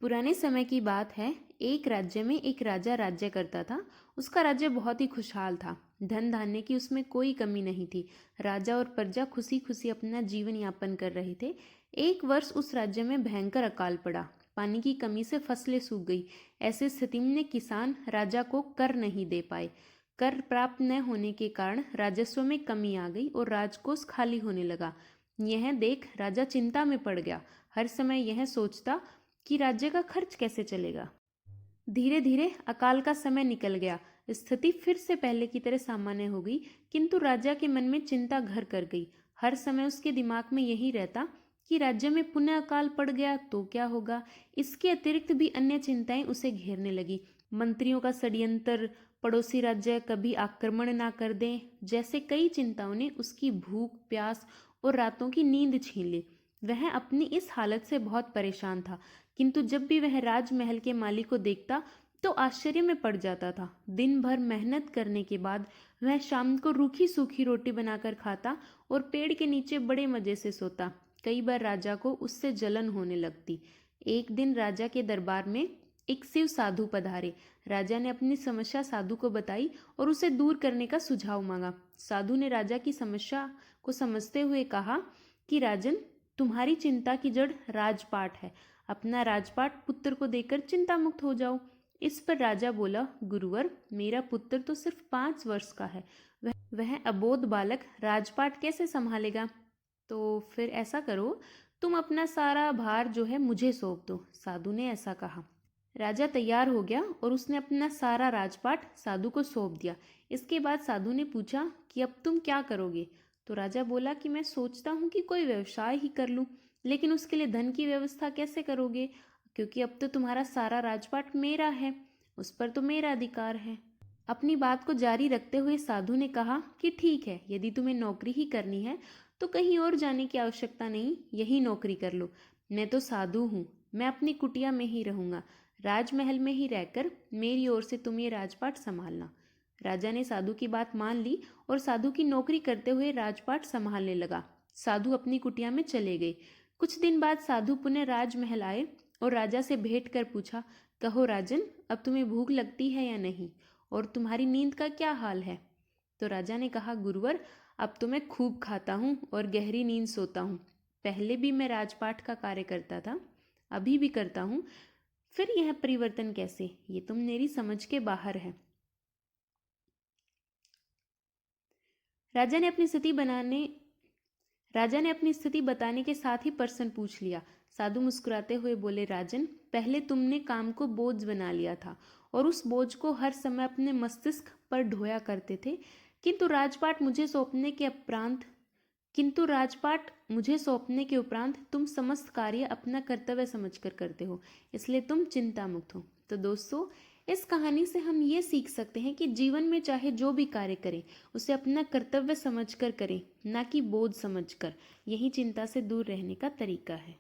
पुराने समय की बात है। एक राज्य में एक राजा राज्य करता था। उसका राज्य बहुत ही खुशहाल था। धन धान्य की उसमें कोई कमी नहीं थी। राजा और प्रजा खुशी खुशी अपना जीवन यापन कर रहे थे। एक वर्ष उस राज्य में भयंकर अकाल पड़ा। पानी की कमी से फसलें सूख गई। ऐसी स्थिति में किसान राजा को कर नहीं दे पाए। कर प्राप्त न होने के कारण राजस्व में कमी आ गई और राजकोष खाली होने लगा। यह देख राजा चिंता में पड़ गया। हर समय यह सोचता कि राज्य का खर्च कैसे चलेगा। धीरे धीरे अकाल का समय निकल गया। स्थिति फिर से पहले की तरह सामान्य हो गई, किंतु राजा के मन में चिंता घर कर गई। हर समय उसके दिमाग में यही रहता कि राज्य में पुनः अकाल पड़ गया तो क्या होगा। इसके अतिरिक्त भी अन्य चिंताएं उसे घेरने लगी। मंत्रियों का षड्यंत्र, पड़ोसी राज्य कभी आक्रमण ना कर दें, जैसे कई चिंताओं ने उसकी भूख, प्यास और रातों की नींद छीन ली। वह अपनी इस हालत से बहुत परेशान था, किंतु जब भी वह राजमहल के माली को देखता तो आश्चर्य में पड़ जाता था। दिन भर मेहनत करने के बाद वह शाम को रूखी सूखी रोटी बनाकर खाता और पेड़ के नीचे बड़े मजे से सोता। कई बार राजा को उससे जलन होने लगती। एक दिन राजा के दरबार में एक शिव साधु पधारे। राजा ने अपनी समस्या साधु को बताई और उसे दूर करने का सुझाव मांगा। साधु ने राजा की समस्या को समझते हुए कहा कि राजन, तुम्हारी चिंता की जड़ राजपाट है। अपना राजपाट पुत्र को देकर चिंता मुक्त हो जाओ। इस पर राजा बोला, गुरुवर, मेरा पुत्र तो सिर्फ 5 वर्ष का है। वह अबोध बालक राजपाट कैसे संभालेगा। तो फिर ऐसा करो, तुम अपना सारा भार जो है मुझे सौंप दो। साधु ने ऐसा कहा। राजा तैयार हो गया और उसने अपना सारा राजपाट साधु को सौंप दिया। इसके बाद साधु ने पूछा कि अब तुम क्या करोगे। तो राजा बोला कि मैं सोचता हूँ कि कोई व्यवसाय ही कर लूँ, लेकिन उसके लिए धन की व्यवस्था कैसे करोगे, क्योंकि अब तो तुम्हारा सारा राजपाट मेरा है, उस पर तो मेरा अधिकार है। अपनी बात को जारी रखते हुए साधु ने कहा कि ठीक है, यदि तुम्हें नौकरी ही करनी है तो कहीं और जाने की आवश्यकता नहीं, यही नौकरी कर लो। मैं तो साधु हूँ, मैं अपनी कुटिया में ही रहूंगा। राजमहल में ही रहकर मेरी ओर से तुम ये राजपाट संभालना। राजा ने साधु की बात मान ली और साधु की नौकरी करते हुए राजपाट संभालने लगा। साधु अपनी कुटिया में चले गए। कुछ दिन बाद साधु पुनः राजमहल आए और राजा से भेंट कर पूछा, कहो राजन, अब तुम्हें भूख लगती है या नहीं, और तुम्हारी नींद का क्या हाल है। तो राजा ने कहा, गुरुवर, अब तो मैं खूब खाता हूँ और गहरी नींद सोता हूँ। पहले भी मैं राजपाट का कार्य करता था, अभी भी करता हूँ, फिर यह परिवर्तन कैसे, ये तुम मेरी समझ के बाहर है। राजा ने अपनी स्थिति बताने के साथ ही प्रश्न पूछ लिया। साधु मुस्कुराते हुए बोले, राजन, पहले तुमने काम को बोझ बना लिया था और उस बोझ को हर समय अपने मस्तिष्क पर ढोया करते थे, किंतु राजपाट मुझे सौंपने के उपरांत तुम समस्त कार्य अपना कर्तव्य समझकर करते हो, इसलिए तुम चिंता मुक्त हो। तो दोस्तों, इस कहानी से हम ये सीख सकते हैं कि जीवन में चाहे जो भी कार्य करें, उसे अपना कर्तव्य समझकर करें, ना कि बोझ समझकर। यही चिंता से दूर रहने का तरीका है।